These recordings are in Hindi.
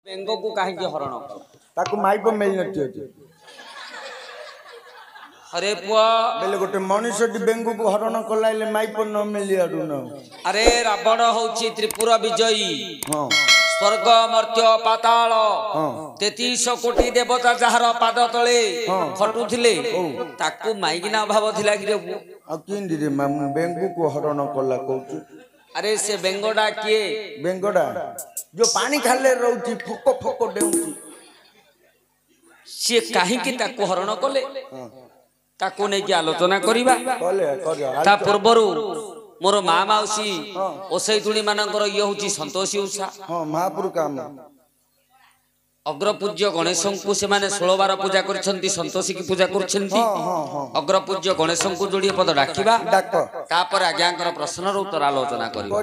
बेंग को कहीं हरण ताकू माइप मिल नथि अरे पुआ बेले गोटे मनुष्य बेंगु को हरण कलाइले माइप न मिली आडू न अरे रावण होची त्रिपुर विजयी हां स्वर्ग मर्त्य पाताल 33 कोटी देवता जहार पाद तले खटुथिले ताकू माइकिना अभाव थिला कि रे आ किन रे बेंगु को हरण कला कहू अरे से बेंगोडा किए बेंगोडा जो पानी खाले रहउची फको फको देउची से काहे कि ताकू हरण कले ताकू नै कि आलोचना करिबा कले ता पूर्वरु मोर मा माउसी ओसई तुणी मानकर ये होची संतोषी उषा हां महापुर काम अग्रपूज्य गणेश को से माने 16 बार पूजा करछंती संतोषी की पूजा करछंती अग्रपूज्य गणेश को जोड़ी पद डाकिबा डाक तापर आज्ञाकर प्रश्न रो उत्तर आलोचना करिबा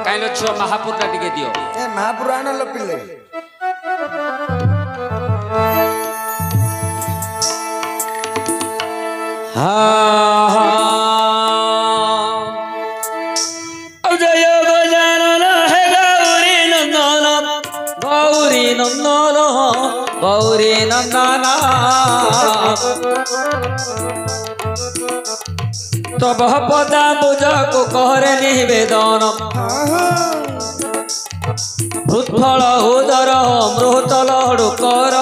काइलो छ महापुर टा टिके दियो ए महापुर आन ल पिले हा जय गजानन है गौरी नंदन गौरी नंदन तब पदा बुझ को कहरे निवेदन भूतफल उदर मृतल कर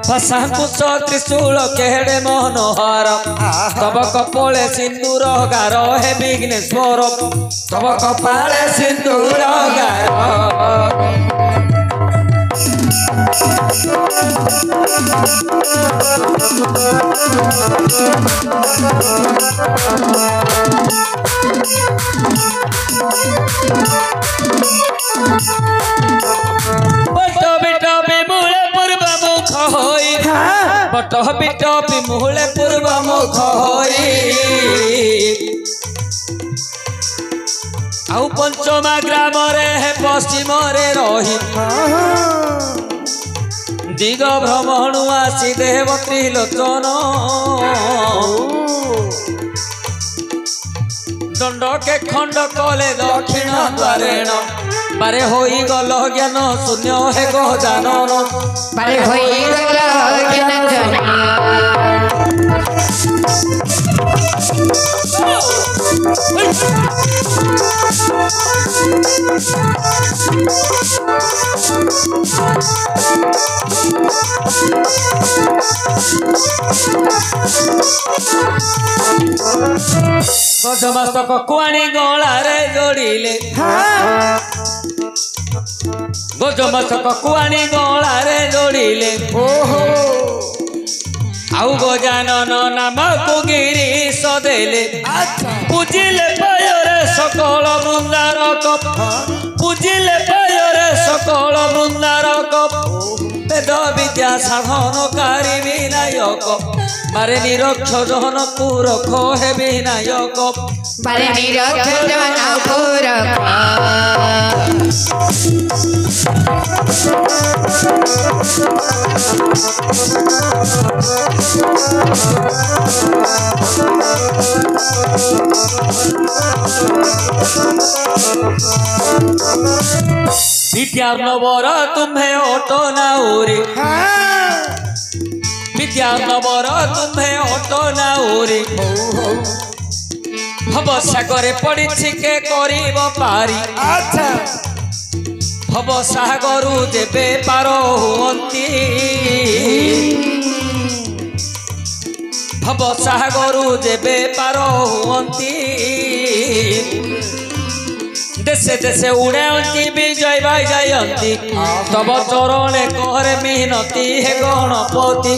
भाषाकुश त्रिशूल केड़े मनोहर तब कपाले सिंदूर गार हे विघ्नेश्वर तब कपाले सिंदूर गार बट बिट विमूले पूर्व मुख आउ पंचमा ग्राम रे पश्चिम रे रही दिग भ्रमणु आसी देव त्रिलोचन दंड के खंड कले दक्षिण द्वारेण बारे होई गल ज्ञान शून्य हे गजानन बारे होई गल ज्ञान गजमस्तक कुआणी गला रे जोड़िले गजमस्तक कुआणी गला रे जोड़िले ओहो आउ गजानन नाम को गिरीश देले पूजिले पयरे सकल वृंदारक पूजिले पयरे सकल वृंदारक वेद विद्या साधनकारी विनायक बारे निरक्षर पूरक हे विनायक बारे निरक्षर पूरक विद्यानवर तुम्हें ऑटो नाउरी विद्यानवर तुम्हें ऑटो नाउरी भव सागरे पड़ी के करिब पारी भव सागरु जेबे पार हुअंती भव सागरु जेबे पार हुअंती देशे देशे उड़ाती विजय भाई जयंती तब चरण करे मिनती हे गणपति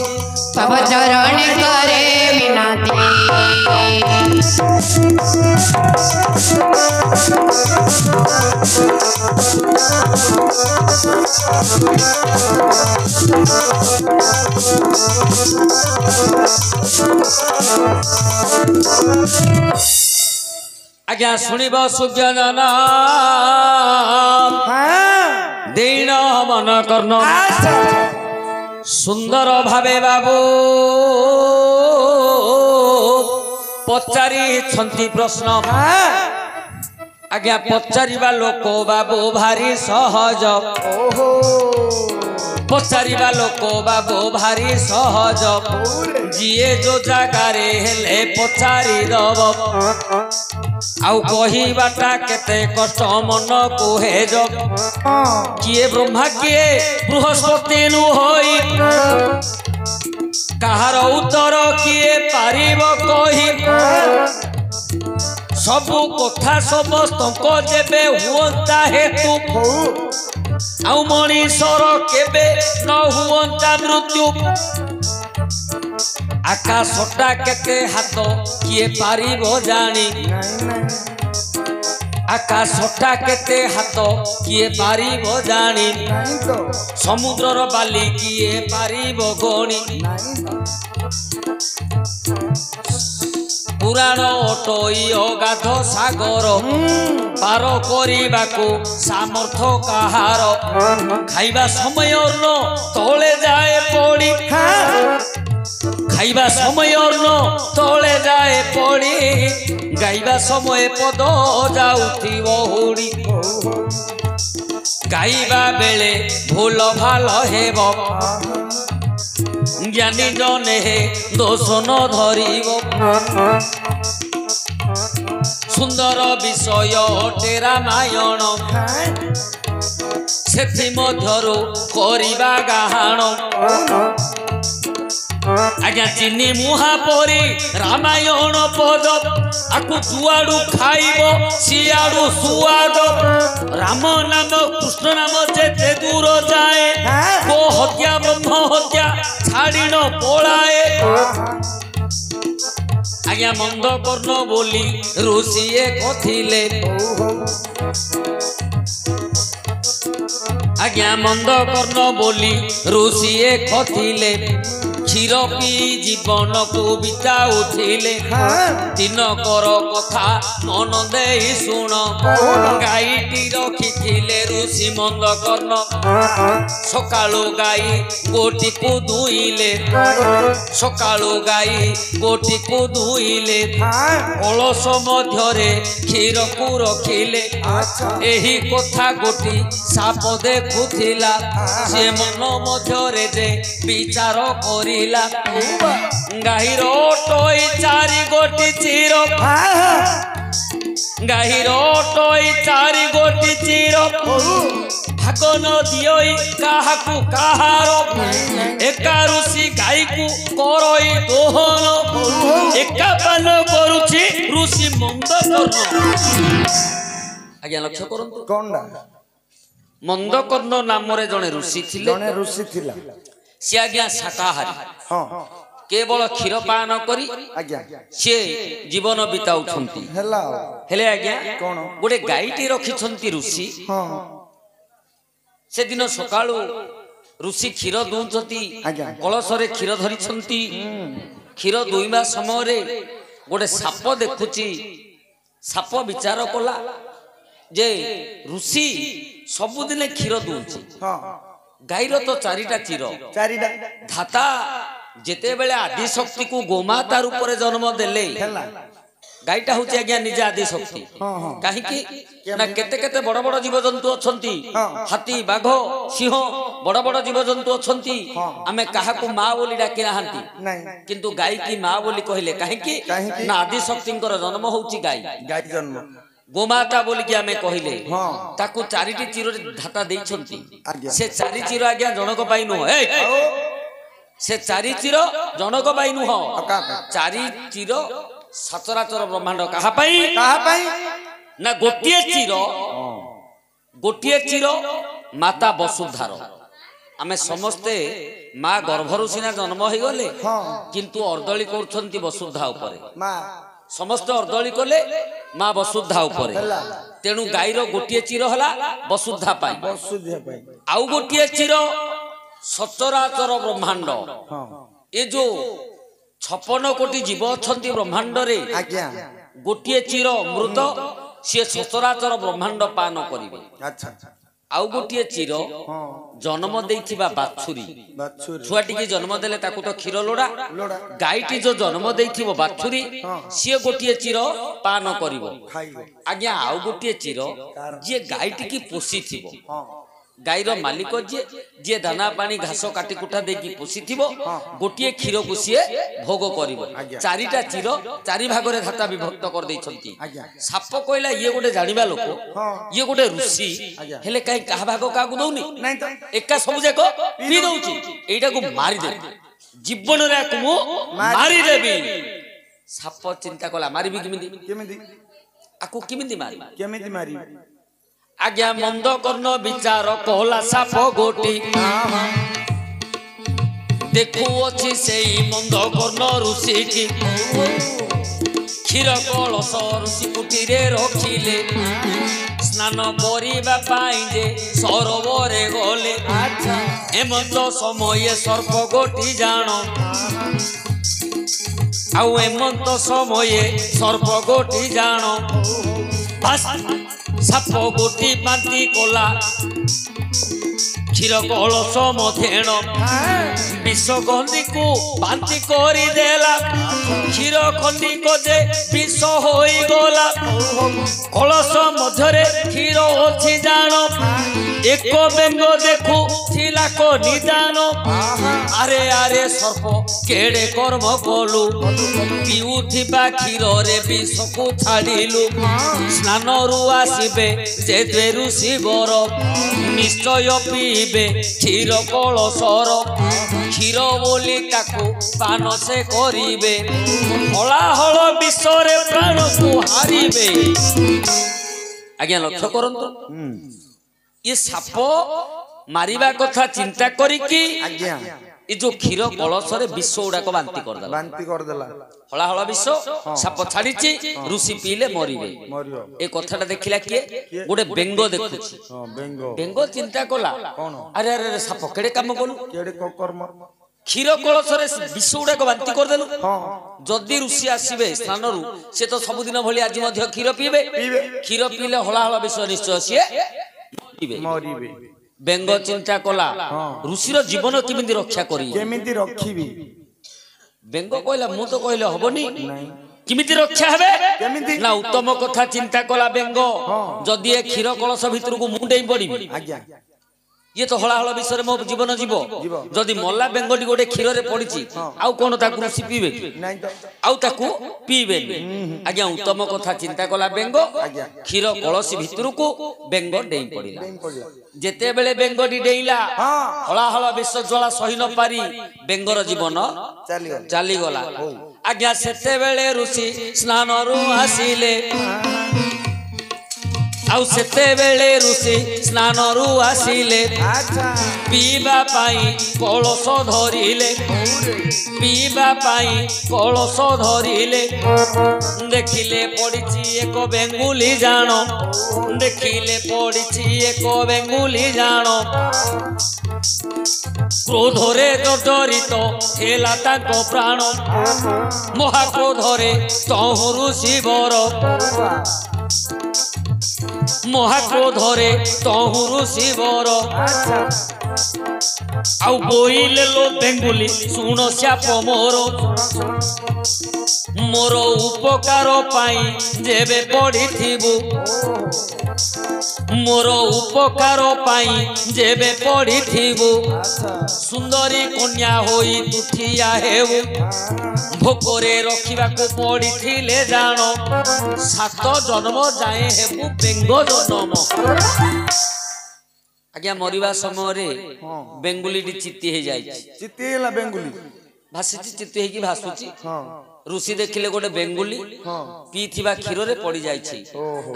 तब चरण करे मिनती आज्ञा शुणव सुज्ञान दीन मन कर्ण सुंदर भावे बाबू पचारि प्रश्न आज्ञा पचारिबा लोक बाबू भारी सहज ओहो पचारिबा लोक बाबू भारी सहज जिए जो जागारे हेले पचारि दब आउ कहिबाटा केते कष्ट मन को हेज किए ब्रह्मा किए बृहस्पति नु होई कहार उत्तर किए पारिब कहि सबु कथा समस्त जेबे हुअंता हेतु आउ मनीषर केबे न हुअंता मृत्यु आकाशटा केते हाथ किए पारिब जानी आकाशटा केते हाथ किए पारिब जानी समुद्रर बाली किए पारिब गणी पुराण अटई अगाध सागर पार करने सामर्थ्य कहार खाइबा समय न तले जाए पड़ी खाइबा समय न तले जाए पड़ी गाइबा समय पद जाउथिबो हुड़ी गाइबा बेले भूल भाल हेबो ज्ञानी जने दोष न धरिब सुंदर विषय अटे रामायण सेथि मध्यरु करिबा गाहाण आज्ञा चिनी मुहा परी रामायण पद आकु जुआड़ू खाइब सियाड़ू सुआद राम नाम कृष्ण नाम जेते दूर जाए गो हत्या ब्रह्म हत्या छाड़ी न पलाए आज्ञा मंद कर्ण बोली ऋषिए कथिले आज्ञा मंद कर्ण बोली ऋषिए कथिले क्षीर पी जीवन को बिताउथिले दिनकर कथा मन दे शुण गाईटी रखिथिले ऋषि मंद कर्ण सकाळु गाई गोटी को दुईले सकाळु गाई गोटी को दुईले अलस मध्यरे क्षीर को रखिले एही कथा गोटी साप देखुथिला से मन मध्यरे जे विचार करी गाहिर टई चारि गोटी चीर गाहिर टई चारि गोटी चीर भाग न दियई काहाकु काहार एका ऋषि गाई को करई दोहन एका पान करूछि ऋषि मंद कर्ण आज्ञा लक्ष्य करंतु कोनडा मंद कर्ण नाम रे जने ऋषि थिले सी आज्ञा शाकाहारी हाँ केवल क्षीर पान करी सी जीवन बिताउछंती हेले आज्ञा गोटे गाईटी रखिछंती ऋषि से दिन सकाळु ऋषि क्षीर दूंचती कलश रे क्षीर धरिछंती क्षीर दुईबा समय रे गोटे साप देखुची साप विचार कला जे ऋषि सबुदिने क्षीर दूंची गाईर तो चारिटा चीर धाता जेते बेले आदि शक्ति को गोमाता रूप रे जन्म देले गाईटा होची आज्ञा निजे आदि शक्ति काहे कि ना केते केते बड़ बड़ जीव जंतु अछंती हाथी बाघ सिंह बड़ बड़ जीव जंतु अछंती आमे काहा को मां बोली डाकी नाहंती किंतु गाई की मां बोली कहिले काहे कि ना आदि शक्ति कर जन्म होची गाई जन्म गोमाता बोली कि आमे कहिले ताकू चारिटी चीर धाता देइछंती से चारि चीर आज्ञा जनक पाई नु से चारि चीर जनक पाई नु चारि चीर सचराचर ब्रह्मांड कहा पाई ना गोटिए चीर माता वसुधार आमे समस्ते माँ गर्भरु सिना जन्म हो गले किंतु अर्दली करछंती वसुधा उपरे समस्त अर्दली कले माँ वसुधा उपरे तेणु गाईर गोटे चीर हला वसुधा पाई आउ गोटे चीर सचराचर ब्रह्मांड ए जो 56 कोटी जीव अछंती ब्रह्मांड रे गोटे चीर मृत सी सचराचर ब्रह्मांड पान करिवे आउ गोटे चिर जन्म देइथिबा बाछुरी छुआटी जन्म देले ताकू तो क्षीर लोड़ा गाईटी जो जन्म देइथिबो बाछुरी सी गोटे चिर पान करिवो आज्ञा आउ गोटे चिर जे गाईटी की पोषी थिबो गाईर मालिक जे दाना पानी घास काटी कुटा देकी पोषी थिबो गोटे क्षीर को सी भोग करिवो चारिटा चिर चारि भाग रे धाता विभक्त कर दैछंती साप कहला ये गोटे जानिबा लोक ये गोटे ऋषि हेले काई कहा भाग का दउनी एका सब जाक पी दउची एटा को मारी दे जीवन रे को मारी देबी साप चिंता कला मारिबी किमिदी आकु किमिदी मारी आज्ञा मंद कर्ण विचार कहला साप गोटी देखु अछि सेई मंद कर्ण ऋषि की क्षीर कलश ऋषि कुटीरे रखिले स्नान करिबा पाई जे सरोवरे गले एमंत समय सर्प गोटी जान आउ एमंत समय सर्प गोटी जान साप गोटी बांती कोला क्षीर कलश मधेण विष खंडी को बांती करी देला क्षीर खंडी को जे विष होई गला कलश मध्यरे क्षीर अछि जान एक बेंग देखु थिला को निदान अरे अरे सर्प केड़े कर्म कलु पिउथिबा क्षीर रे विष को छाड़िलु स्नान रु आसीबे जे ऋषि बर निश्चय पीबे क्षीर कलशर क्षीर बोली ताकू पान से करिबे हलाहल विषरे प्राण को हारिबे आज्ञा लक्ष्य करंतु ये साप मारिबा कथा चिंता करिकी आज्ञा ये जो क्षीर कलश रे विष उडा को बांती कर देला हलाहल विष साप छाड़ीची ऋषि पीले मरिबे ए कथाटा देखिला किए गोटे बेंग देखुची बेंग चिंता कला अरे अरे साप केड़े काम कलु केड़े कर्म क्षीर कलश रे विष उडा को बांती कर देलु जदि ऋषि आसीबे स्थान रु से तो सबुदिन भली आज मध्य क्षीर पीबे क्षीर पीले हलाहल विष निश्चय सिए मरिबे बेंग चिंता कला ऋषिर जीवन केमिति रक्षा करी केमिति रखिबी बेंग कहला मु तो कहले हबनी किमिति रक्षा हेबे ना उत्तम कथा चिंता कला बेंग जदि ए क्षीर कलश भितर को मुंडेई पड़िबी आज्ञा ये तो हलाहल विषय मो जीवन जीव जदि मल्ला बेंगटी गोटे क्षीर रे पड़ी आउ कोन ताकू ऋषि पीबे आउ ताकू पीबे आज्ञा उत्तम कथा चिंता कला बेंग क्षीर कलश भितर को बेंग डेई पड़िला जेते बेले बेंगटी डेइला हलाहल विष ज्वाला सही न पारी बेंगर जीवन चली गला आज्ञा सेते बेले ऋषि स्नान रु आसीले आउ सेते बेले ऋषि स्नान रु आसीले पीबा पाई कलश धरिले पीबा पाई कलश धरिले देखिले पड़िछि एक बेंगुली जान देखिले पड़िछि एक बेंगुली जान क्रोधरे जर्जरित हेला ताको प्राण महाक्रोधरे तहु ऋषि बर महाक्रोधरे तहु ऋषि बर आउ बोइले लो बेंगुली सुन श्याप मोर उपकार पाई जेबे पड़िथिबु मोर उपकार पाई जेबे पड़िथिबु सुंदरी कन्या होई तुठिया हेबु भोकरे रखिबा को पड़िथिले जान 7 जन्म जाए हेबु बेंग जन्म आज्ञा मरिबा समय रे बेंगुली चित्ती हे जाई चित्ती हेला बेंगुली भासीची चित्ती हे की भासुची ऋषि देखिले गोटे बेंगुली पीथिबा क्षीर रे पड़ी जाईछि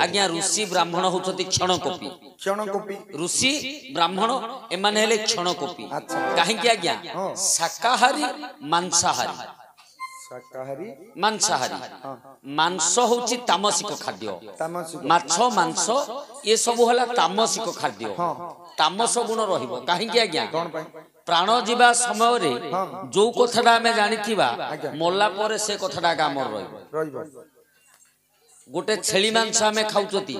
आज्ञा ऋषि ब्राह्मण होचती क्षणकोपी ऋषि ब्राह्मण एमाने हेले क्षणकोपी काहे की आज्ञा शाकाहारी मांसाहारी मांस होची तामसिक खाद्य माछ मांस ये सब होला तामसिक खाद्य तामस गुण रहिबो काहे की आज्ञा प्राण जीवा समय रे जो कथाटा आमे जानिथिबा मोल्ला परे से कथाटा आमर रहिबो गोटे छेली मांस आमे खाउचती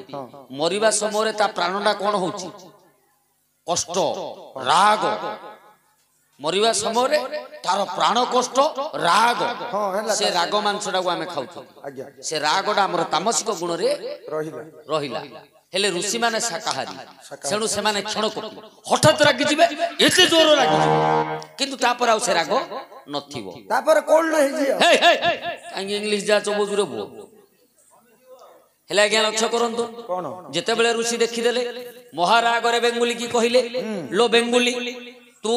मरिबा समय रे ता प्राणटा कोन होची कष्ट राग मरिवा समय तार प्राण कष्ट राग से राग मांसटा को आम खाऊ से रागटा आम तामसिक गुण रे रहिला हेले ऋषि माने शाकाहारी सेणु से माने क्षण को हठात रागी जिबे एते जोर रागी किंतु तापर आउ से राग नथिबो तापर कोल्ड नहीं जियो हे कांगी इंग्लिश जा चबुजुरे बो हेले आज्ञा लक्ष्य करंतु कोन जेते बेले ऋषि देखि देले महाराग रे बेंगुली की कहिले लो बेंगुली तू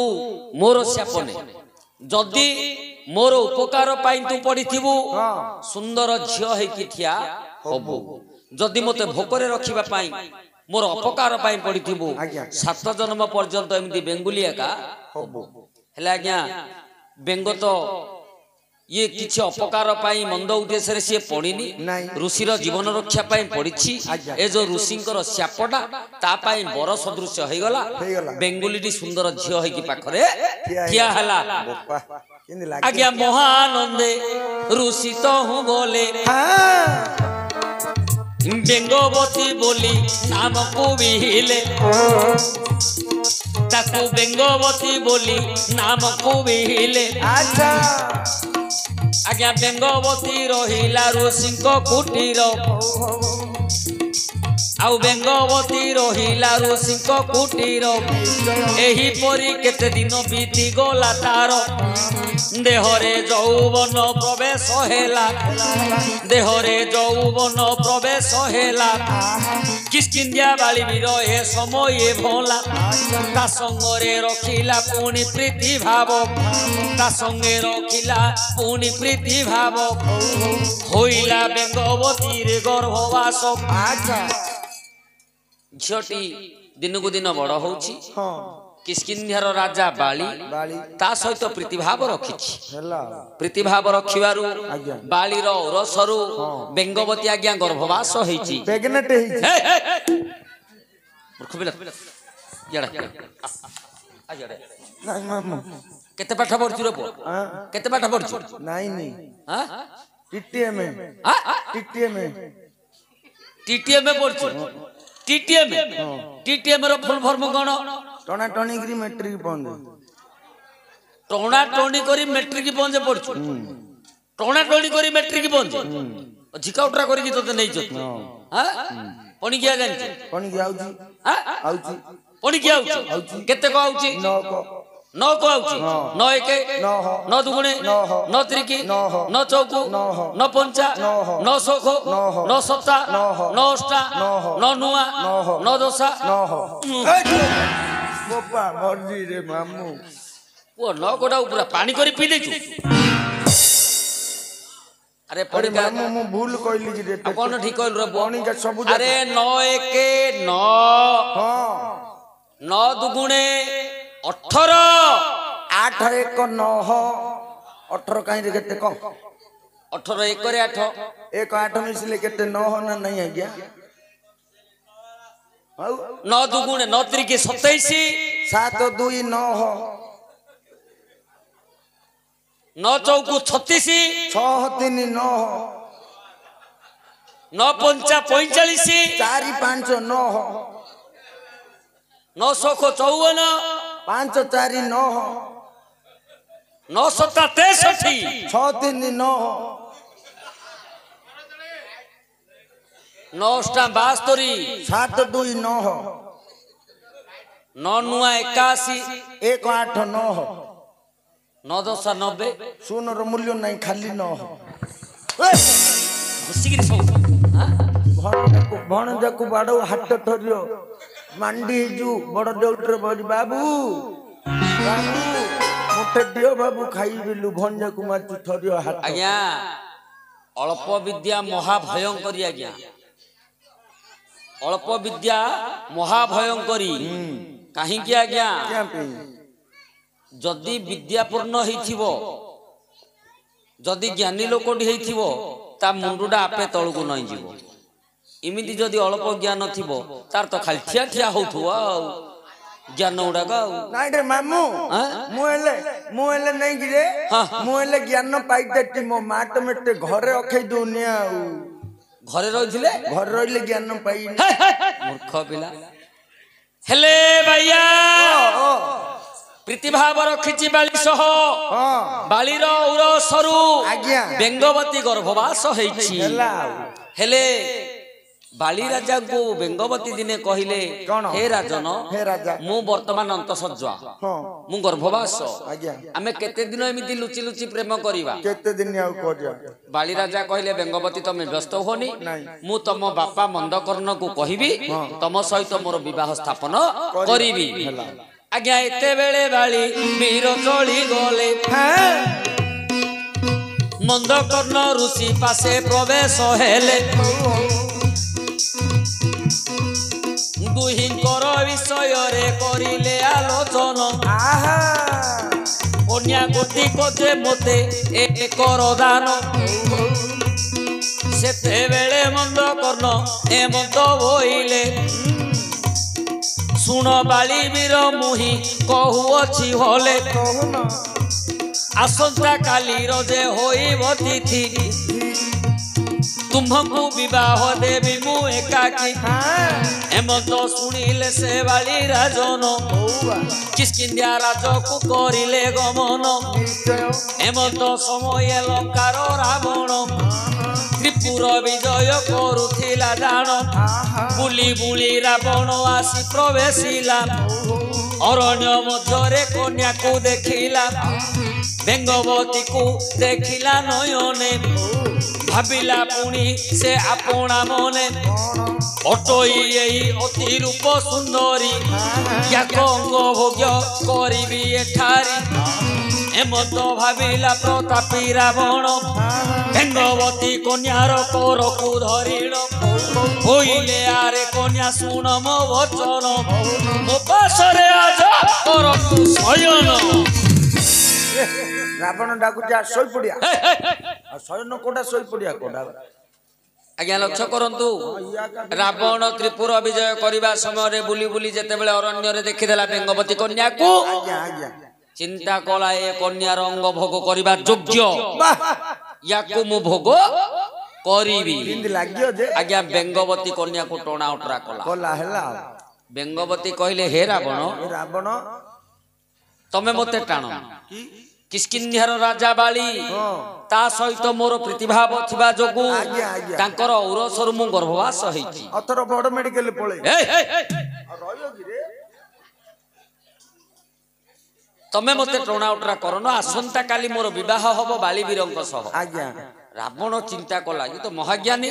मोर शापने जदि मोर उपकार पाई तू पड़िथिबु सुंदर झियो है कि ठिया होबो जदि मते भोकरे रखिबा पाई मोर अपकार पाई पड़िथिबु 7 जन्म पर्यंत एमदी बेंगुली एका होबो हेला आज्ञा बेंग तो ये किछि अपकार पाई मंद उद्देश्य रे से पड़िनी ऋषिर जीवन रक्षा पाई पड़िछि ए जो ऋषिंकर शापटा ता पाई बर सदृश होई गला बेंगुलीटी सुंदर झियो है कि पाखरे ठिया हला आज्ञा महानंदे ऋषि तो हूँ बोले बेंगवती बोली नाम को बिहिले ताकू बेंगवती बोली नाम को बिहिले अच्छा आज्ञा बेंगवती रहिला ऋषि कुटीर आउ बेंगवती रहिला ऋषि कुटीर एही परी केते दिन बीती गला तार देहरे यौवन प्रवेश हेला देहरे यौवन प्रवेश हेला किष्किंध्या बाली वीर ए समय भोला ता संगरे रखिला पुणी प्रीति भाव ता संगे रखिला पुणी प्रीति भाव होइला बेंगवती रे गर्भवास अच्छा झियोटी दिन को दिन बड़ होउछि किष्किंध्यार राजा बाली ता सहित प्रीतिभाव रखिछि प्रीतिभाव रखिबारु बाली रो रसरु बेंगवती आज्ञा गर्भवास होइछि प्रेग्नेंट होइछि मूर्ख बिला याडा आ याडा नाही मामू केते पाठ पढछु रे पो केते पाठ पढछु नाही नी हां टीटीएम टीटीएम पढछु टीटीएम रो फुल फॉर्म कोन टोना टोनी करी मैट्रिक पहुंचे टोना टोनी करी मैट्रिक पहुंचे पढछु टोना टोनी करी मैट्रिक पहुंचे झिकाउटरा करी तोते नै छ हां पणी किया जानि पणी के आउची हां आउची पणी के आउची केते को आउची 9 को आउची 9 एके 9 दुगुणे 9 त्रिकी 9 चौकु 9 पंचा 9 सोखो 9 सप्ता 9 अष्टा 9 नुआ 9 दशा बोपा मर्जी रे मामू वो 9 कोडा पूरा पानी करी पी देछु अरे पड़ी मामू मु भूल कहली जी रे कोन ठीक कहल रे पानी का सब अरे 9 एके 9 हां 9 दुगुणे 18 8 1 9 18 काई रे केते को 18 1 रे 8 1 8 मिसले केते 9 ना नहीं है क्या 9 दुगुणे 9 त्रिके 27 7 2 9 9 चौकु 36 6 3 9 9 पंचा 45 4 5 9 9 सोखो 54 5 4 9 9 सत्ता 63 6 3 9 9 अष्टा 72 7 2 9 9 नुआ 81 1 8 9 9 दशा 90 सुन रो मूल्य नहीं खाली 9 घुसिगिरी सब हां भण जकु बाडो हाट ठरियो मांडी जू बड़ देउटर बज बाबू मोटे दियो बाबू खाई बिलु भण जकु माचु ठरियो हाट आज्ञा अल्प विद्या महाभयंकरी आज्ञा अल्प विद्या महाभयंकरी कहीं की आज्ञा जदि विद्यापूर्ण होइथिबो जदि ज्ञानी लोकटी होइथिबो ता मुंडुडा आपे तळकु नै जीवो इमिति जदि अल्प ज्ञान थिबो तार तो खाली ठिया ठिया होथुवा ज्ञान उडा गा नाइ रे मामू मुएले नहीं गिरे मुएले ज्ञान पाइते मो माट मेटे घरे अखै दुनिया घरे रहिथिले घर रहिले ज्ञान पाइ मूर्ख पिला हेले भैया ପ୍ରୀତିଭାବ ରଖିଛି ବାଳି ସହ ବାଳିର ଉରସରୁ ବେଙ୍ଗବତୀ ଗର୍ଭବାସ ହେଇଛି। ହେଲେ ବାଳି ରାଜାଙ୍କୁ ବେଙ୍ଗବତୀ ଦିନେ କହିଲେ ହେ ରାଜନ ମୁଁ ବର୍ତ୍ତମାନ ଅନ୍ତଃସଜ୍ଜା ମୁଁ ଗର୍ଭବାସ ଆମେ କେତେ ଦିନ ଏମିତି ଲୁଚି ଲୁଚି ପ୍ରେମ କରିବା କେତେ ଦିନ ଆଉ କରିବା। ବାଳି ରାଜା କହିଲେ ବେଙ୍ଗବତୀ ତମେ ବ୍ୟସ୍ତ ହୁଅନି ମୁଁ ତମ ବାପା ମନ୍ଦକର୍ଣ୍ଣକୁ କହିବି ତମ ସହିତ ମୋର ବିବାହ ସ୍ଥାପନ କରିବି। ଆଜ୍ଞା ଏତେବେଳେ ବାଳି ବୀର ଚଳି ଗଲେ ମନ୍ଦକର୍ଣ୍ଣ ଋଷି ପାଶେ ପ୍ରବେଶ ହେଲେ ଦୁହିଁଙ୍କର ବିଷୟରେ କରିଲେ ଆଲୋଚନା କନ୍ୟା ଗୋଟି କୋଜେ ମୋତେ ଏକର ଦାନ ସେତେବେଳେ ମନ୍ଦକର୍ଣ୍ଣ ଏମନ୍ତ ବୋଇଲେ ଶୁଣ ବାଳି ବୀର ମୁହିଁ କହୁଅଛି ହଲେ ଆସନ୍ତା କାଲିର ଯେ ହୋଇବ ତିଥି ତୁମକୁ ବିବାହ ଦେବି ମୁଁ ଏକାକୀ। ଏମନ୍ତ ଶୁଣିଲେ ସେ ବାଳି ରାଜନ କିଷ୍କିନ୍ଧ୍ୟା ରାଜକୁ କରିଲେ ଗମନ ଏମନ୍ତ ସମୟ ଲଙ୍କାର ରାବଣ ତ୍ରିପୁର ବିଜୟ କରୁଥିଲା ଜାଣ ବୁଲି ବୁଲି ରାବଣ ଆସି ପ୍ରବେଶିଲା ଅରଣ୍ୟ ମଧ୍ୟରେ କନ୍ୟାକୁ ଦେଖିଲା ବେଙ୍ଗବତୀକୁ ଦେଖିଲା ନୟନେ ଭାବିଲା ପୁଣି ସେ ଆପଣା ମନେ ଅଟୋଇ ଏଇ ଅତି ରୂପ ସୁନ୍ଦରୀ ୟାକ ଅଙ୍ଗ ଭୋଗ୍ୟ କରିବି ଏଠାରି ଏମନ୍ତ ଭାବିଲା ପ୍ରତାପୀ ରାବଣ ବେଙ୍ଗବତୀ କନ୍ୟାର କରକୁ ଧରିଣ ହୋଇଲେ ଆରେ କନ୍ୟା ଶୁଣ ମୋ ବଚନ ମୋ ପାଶରେ ଆଜ କରନ୍ତୁ ଶୟନ। ରାବଣ ଡାକୁଛି ଶୋଇ ପଡିଆ ଶୟନ କୋଟା ଶୋଇ ପଡିଆ କୋଟା। ଆଜ୍ଞା ଲକ୍ଷ୍ୟ କରନ୍ତୁ ରାବଣ ତ୍ରିପୁର ବିଜୟ କରିବା ସମୟରେ ବୁଲି ବୁଲି ଯେତେବେଳେ ଅରଣ୍ୟରେ ଦେଖିଦେଲା ବେଙ୍ଗବତୀ କନ୍ୟାକୁ ଚିନ୍ତା କଲା ଏ କନ୍ୟାର ଅଙ୍ଗ ଭୋଗ କରିବା ଯୋଗ୍ୟ ୟାକୁ ମୁଁ ଭୋଗ କରିବି। ଆଜ୍ଞା ବେଙ୍ଗବତୀ କନ୍ୟାକୁ ଟଣା ଉଟରା କଲା ବେଙ୍ଗବତୀ କହିଲେ ହେ ରାବଣ ତମେ ମତେ ଟାଣ କିଷ୍କିନ୍ଧ୍ୟାର ରାଜା ବାଳି ତା ସହିତ ମୋର ପ୍ରୀତିଭାବ ଥିବା ଯୋଗୁ ତାଙ୍କର ଔରସରୁ ମୁଁ ଗର୍ଭବାସ ହେଇଛି ତମେ ମତେ ଟଣା ଉଟରା କରନ ଆସନ୍ତା କାଲି ମୋର ବିବାହ ହବ ବାଳି ବୀରଙ୍କ ସହ। ରାବଣ ଚିନ୍ତା କଲା କି ତ ମହାଜ୍ଞାନୀ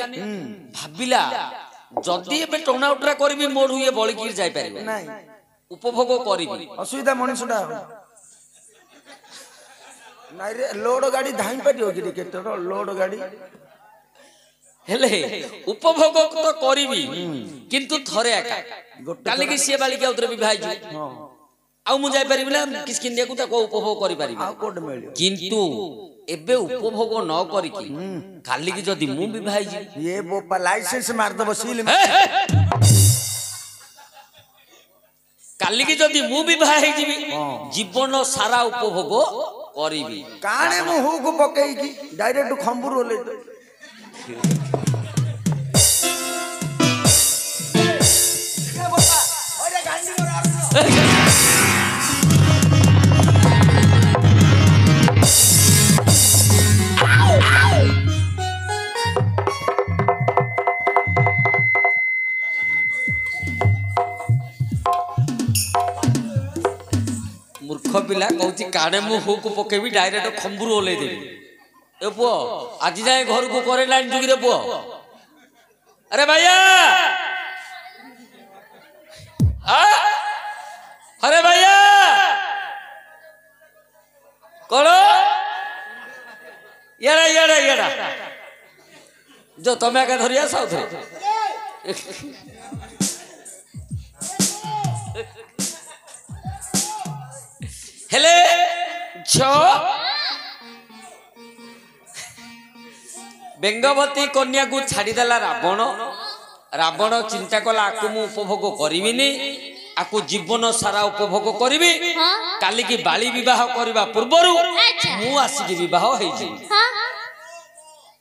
ଭାବିଲା ଯଦି ଏବେ ଟଣା ଉଟରା କରିବି ମୋର ଇଏ ବଳିକିରି ଯାଇପାରିବ ଉପଭୋଗ କରିବି ଅସୁବିଧା ମଣିଷଟା ନାଇଁ ରେ ଲୋଡ ଗାଡି ଧାଇଁ ପାରିବ କି କେତେ ଲୋଡ ଗାଡି ହେଲେ ଉପଭୋଗ ତ କରିବି କିନ୍ତୁ ଥରେ ଏକା କାଲିକି ସିଏ ବାଳିକି ଆଉଥରେ ବିବାହ ହେଇଯିବ ଆଉ ମୁଁ ଯାଇପାରିବି ନା କିଷ୍କିନ୍ଧ୍ୟାକୁ ତାକୁ ଉପଭୋଗ କରିପାରିବି କିନ୍ତୁ ଏବେ ଉପଭୋଗ ନ କରିକି କାଲିକି ଯଦି ମୁଁ ବିବାହ ହେଇଯିବି ଏ ବୋପା ଲାଇସେନ୍ସ ମାରିଦବ ସିଲ କାଲିକି ଯଦି ମୁଁ ବିବାହ ହେଇଯିବି ଜୀବନ ସାରା ଉପଭୋଗ କରିବି କାଣେ ମୁଁ ହୁକୁ ପକେଇକି ଡାଇରେକ୍ଟ ଖମ୍ବୁରୁ ଓଲେଇ मूर्ख पिला कहूँ काड़े मु हुक पकेबी डायरेक्ट खंबुर ओल्लई देवी ए पुओ आज जाए घर को करे लाइन जुगी रे पुओ अरे भैया अरे भैया कौन येड़ा येड़ा येड़ा जो तुम्हें आगे धरिया साउथ हेले छो बेंगवती कन्या को छाड़ीदेला रावण रावण चिंता कला आकु मु उपभोग करिविनी आकु जीवन सारा उपभोग करिवि काली की बाली विवाह करबा पूर्वरु मु आसिकी विवाह हेछि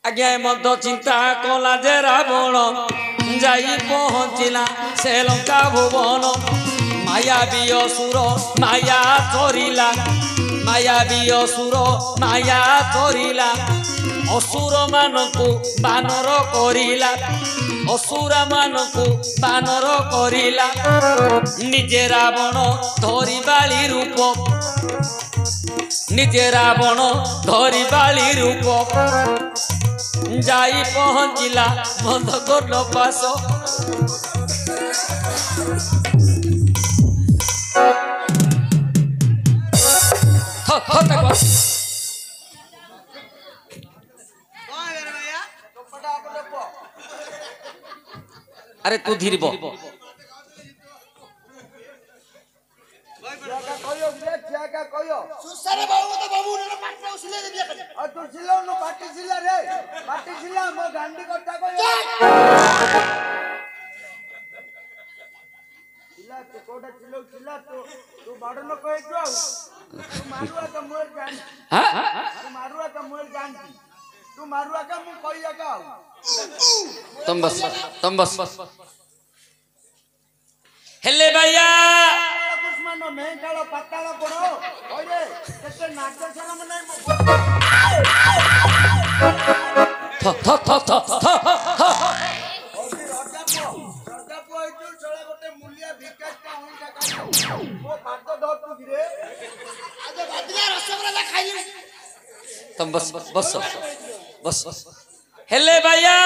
आज्ञा मद चिंता कला जे रावण जाई पहुंचिला से लंका भुवन ମାୟାବୀ ଅସୁର ମାୟା ଚରିଲା ମାୟାବୀ ଅସୁର ମାୟା ଚରିଲା ଅସୁର ମାନଙ୍କୁ ବାନର କରିଲା ଅସୁର ମାନଙ୍କୁ ବାନର କରିଲା ନିଜେ ରାବଣ ଧରିବାଳି ରୂପ ନିଜେ ରାବଣ ଧରିବାଳି ରୂପ ଯାଇ ପହଞ୍ଚିଲା ମନ୍ଦକର୍ଣ୍ଣ ପାଶ अरे तू धीरे बो सुसरे बाबू तो बाबू ने पाट पे उछले दे दिया और तू छिलो नो पाटी छिला रे पाटी छिला मो गांडी करता को छिला तो कोडा छिलो छिला तो तू बाड़ न कहे जो तू मारुआ का मोर जान हां तू मारुआ का मोर जान तू मारुआ का मु कहिया का तुम बस हेले भैया दुश्मनो में कालो पत्ताला पड़ो ओए केते नाच शरम नहीं तुम बस हेले भैया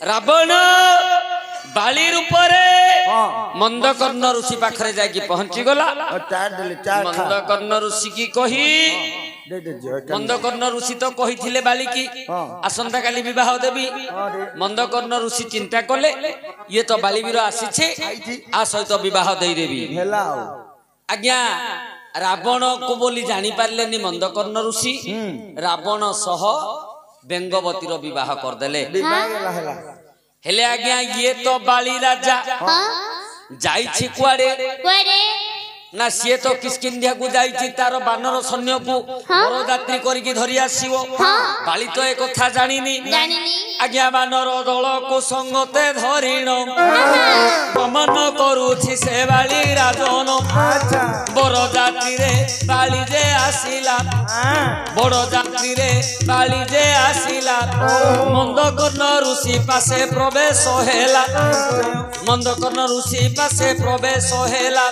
रावण बाली रूपरे मंदकर्ण ऋषि पाखरे जाके पहुंची गला मंदकर्ण ऋषि की कही मंदकर्ण ऋषि तो कही थिले बाली की आसंता काली विवाह देवी मंदकर्ण ऋषि चिंता कले ये तो बालीवीर आसीछे आ सहित विवाह देई देवी आज्ञा रावण को बोली जानी पारलेनी मंदकर्ण ऋषि रावण सह बेंगवतीर विवाह कर देले हेले आज्ञा ये तो बाली राजा जाइछि कुआडे ना सी तो किष्किंध्या को जाइछि तार बानर सैन्य को बरजात्री करके धरि आसीबो बाली तो एक कथा जानिनी आज्ञा बानर दल को संगते धरिण गमन करूछि से बाली राजन बरजात्री रे बाली जे आसिला बरजात्री रे बाली जे आसिला मंदकर्ण ऋषि पासे प्रवेश हेला मंदकर्ण ऋषि पासे प्रवेश हेला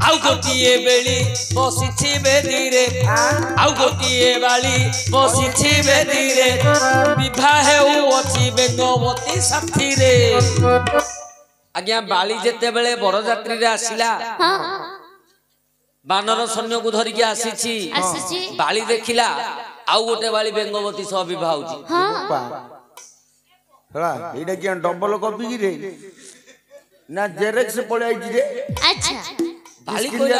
आउ गोटिए बेली बसिछि बेदीरे आउ गोटिए बाली बसिछि बेदीरे विवाह हेउ अछि बेंगवती साथी रे आज्ञा बाली जेते बेले बरजात्री रे आसिला बानर सैन्य को धरिके आसीछि बाली देखिला आउ गोटे बाली बेंगवती सह विवाह होछि हला एटा कि डबल कॉपी कि रे ना जेरेक्स पळे आइछि रे अच्छा बाली कोइला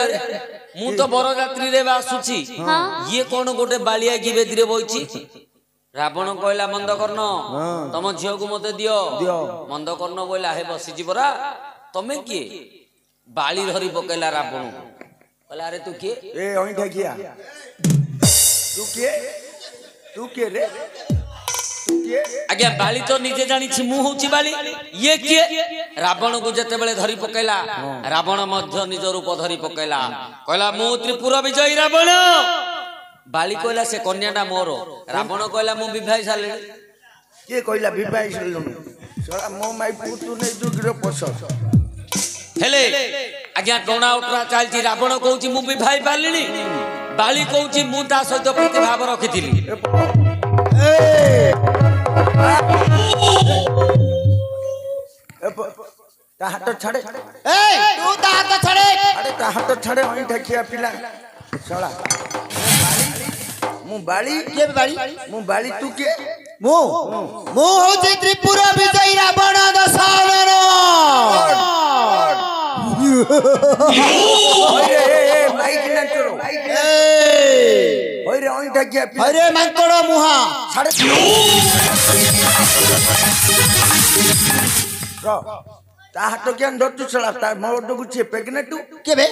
मु तो बरजात्री रे आसुछि ये कोन गोटे बालिया की बेदी रे बइछि रावण कहला मंदकर्ण तम झियो को मते दियो मंदकर्ण बोला हे बसि जिबरा तमे के बाली धरि पकेला रावण कहला अरे तू के ए ओइठा किया तू के रे आज्ञा बाली तो निजे जानी छि मु होछि बाली ये किए रावण को जते बेले धरि पकेला रावण मध्य निज रूप धरि पकेला कहला मु त्रिपुर विजयी रावण बाली कहला से कन्याटा मोर रावण कहला मु विवाह साले के कहला विवाह साले सला मो माई पुतु नै जुगिरो पस हेले आज्ञा गणा उठरा चालची रावण कहूची मु विवाह पालिनी बाली कहूची मु ता सहित प्रीति भाव रखिथिली ता हाथ छाड़े ए तू ता हाथ छाड़े अरे ता हाथ छाड़े ओइ ठकिया पिला सला मु बाली के बाली मु बाली तू के मु होछि त्रिपुर विजयी रावण दशहरण ओए माइक ना चलो ओए रे ओइ ठकिया पिला अरे मांकड़ो मुहा छाड़े ତା ହାତ କିଆଁ ଧରୁଛୁ ଶଳା ତା ମୋଟକୁ ସିଏ ପ୍ରେଗନେଣ୍ଟ କେବେ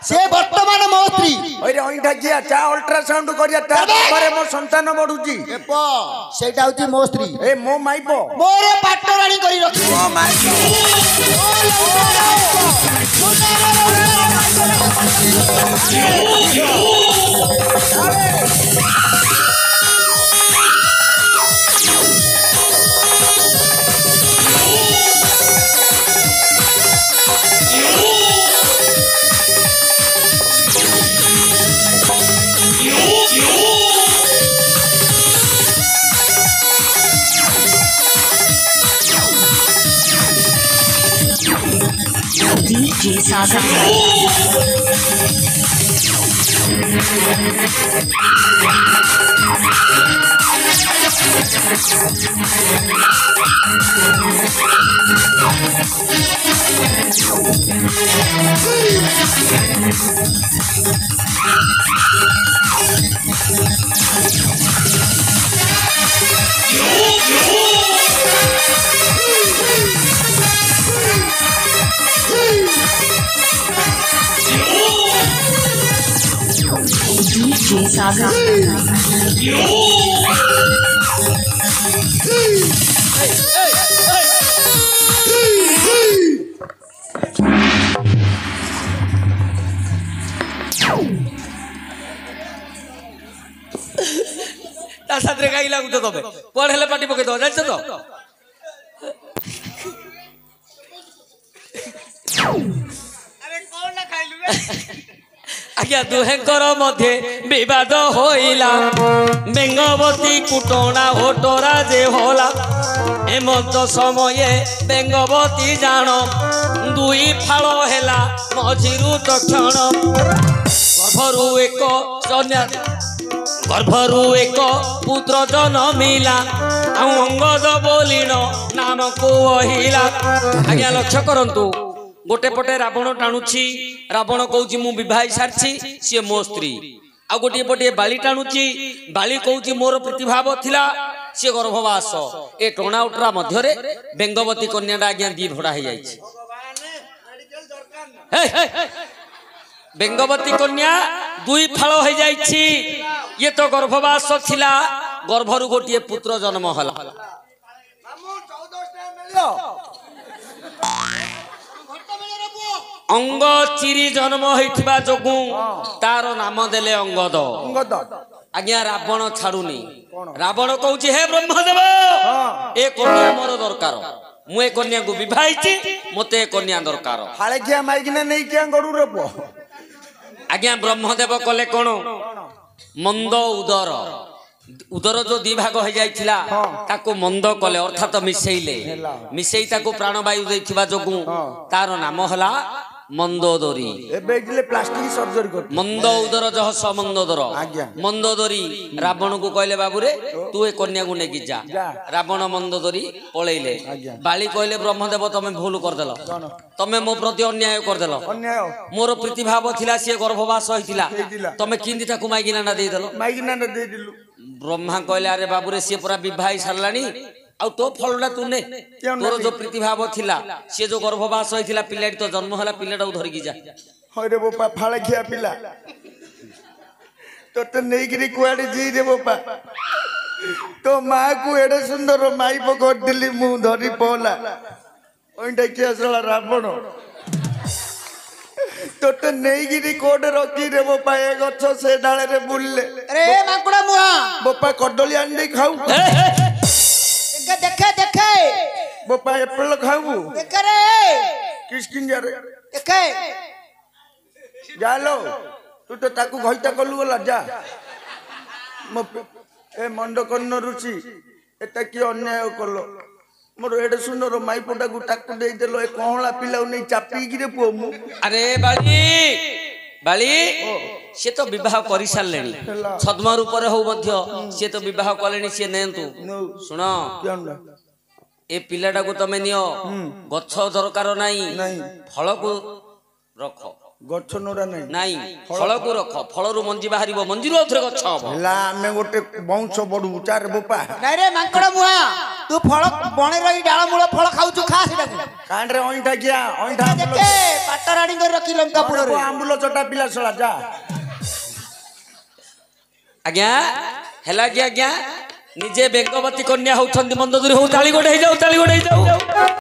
ସେ ବର୍ତ୍ତମାନ ମୋ ସ୍ତ୍ରୀ ଓଇରେ ଅଇଁଠା କିଆ ଚା ଅଲ୍ଟ୍ରାସାଉଣ୍ଡ କରିବା ତା ପରେ ମୋ ସନ୍ତାନ ବଢୁଛି ସେଇଟା ହଉଛି ମୋ ସ୍ତ୍ରୀ ଏ ମୋ ମାଇପ ମୋର ପାଟରାଣୀ କରି ରଖିବ ମୋ ମାଇପ DJ Saga. DJ Saga. ତା ସାଥିରେ କାହିଁ ଲାଗୁଛ ତମେ କୁଆଡେ ହେଲେ ପାଟି ପକେଇ ଦବ ଜାଣିଛ ତ ଆଜ୍ଞା ଦୁହେଙ୍କର ମଧ୍ୟରେ ବିବାଦ ହୋଇଲା ବେଙ୍ଗବତୀ କୁଟଣା ହୋଟରା ଯେ होला ଏମନ୍ତ ସମये ବେଙ୍ଗବତୀ ଜାଣ ଦୁଇ ଫାଳ ହେଲା ମଝିରୁ ତକ୍ଷଣ ଗର୍ଭରୁ ଏକ ପୁତ୍ର ଜନ୍ମିଲା ଆଉ ଅଙ୍ଗଦ ବୋଲିଣ ନାମକୁ କହିଲା ଆଜ୍ଞା ଲକ୍ଷ୍ୟ କରନ୍ତୁ गोटे पटे रावण टाणुची रावण कहूँ मु विवाह सारी सी मो स्त्री आ गोटे पटे बाली टाणुची बाली कहूँ मोर प्रतिभाव थिला सी गर्भवास ए टणा उटरा मध्य बेंगवती कन्याटा आज्ञा दी भड़ा हो जाए बेंगवती कन्या दुई फाल हो जाए ये तो गर्भवास थिला गर्भरु गोटे पुत्र जन्म हला अंग चिरी जन्म होइथिबा जोगु तार नाम देले अंगद आज्ञा रावण छाड़ुनी रावण कहूची हे ब्रह्मदेव ए कन्या मोर दरकार मु ए कन्या को विवाहिची मते ए कन्या दरकार हाले किया माइकिना नै किया गरु रे पो आज्ञा ब्रह्मदेव कले कोन मंद उदर उदर जो दी भाग हो जाइथिला ताको मंद कले अर्थात मिसेइले मिसेई ताको प्राणवायु दैथिबा जोगु तार नाम हला मंदोदरी एबे इले प्लास्टिक सर्जरी कर मंद उदर जह समंदोदर मंदोदरी रावण को कहले बाबू रे तू ए कन्या को नेकी जा रावण मंदोदरी पळेइले बाली कहले ब्रह्मदेव तमे भूल कर देलो तमे मो प्रति अन्याय कर देलो अन्याय मोर प्रतिभाव थिला से गर्भवास होइथिला तमे किंदी ताकू माइगिना ना दे देलो माइकिना ना दे दिलु ब्रह्मा कहले अरे बाबू रे से पूरा विवाह सारलानी आ तो फलटा तूने तोर जो प्रतिभाव थिला से जो गर्भवास होइथिला पिलाडी तो जन्म होला पिलाटा धरि की जा हरे बोपा फाळे खिया पिला तो नेगिरी कुआडे जी रे बोपा तो मां को एडे सुंदर माई पकड़ दिली मु धरी पोला ओंडा किया सला रावण तो नेगिरी कोड रखी रे बोपा ए गछ से डाले रे बुलले अरे माकुड़ा मुहा बोपा कदली आंडे खाऊ देखे देखे बोपा एप्पल खाऊ देखे रे किसकिन जा रे देखे जालो तू तो ताकू घइता कलु गला जा ए मंडकर्ण ऋषि एटा की अन्याय कलो मोर एडे सुंदर माइपोटा को ताकू दे देलो ए कोहला पिलाउ नै चापी गिरे पो मु अरे बाली बाली से तो विवाह करि सारलेनी छद्म रूप रे हो मध्य से तो विवाह कलेनी से नेंतु सुनो ए पिलाटा को तमे नियो गच्छ दरकार नाही फल को रख गच्छ नोरा नाही नाही फल को रख फल रु मंजी बाहरिबो मंजी रु थरे गच्छ हबो ला हमें गोटे वंश बडू चार बोपा नाही रे मांकड़ मुहा ତୁ ଫଳ ବଣେର ଏଇ ଡାଳ ମୂଳ ଫଳ ଖାଉଛୁ ଖା ସେଟାକୁ କାଣ୍ଡରେ ଅଇଁଠା କିଆ ଅଇଁଠା ଦେଖେ ପାଟରାଣୀ କରି ରଖି ଲଙ୍କାପୁରରେ ଆମ୍ବୁଲ ଚଟା ପିଲା ଶଳା ଯା। ଆଜ୍ଞା ହେଲା କି ଆଜ୍ଞା ନିଜେ ବେଗବତୀ କନ୍ୟା ହଉଛନ୍ତି ମନ୍ଦୋଦରୀ ହଉ ତାଳି ଗୋଟେ ହେଇଯାଉ ତାଳି ଗୋଟେ ହେଇଯାଉ।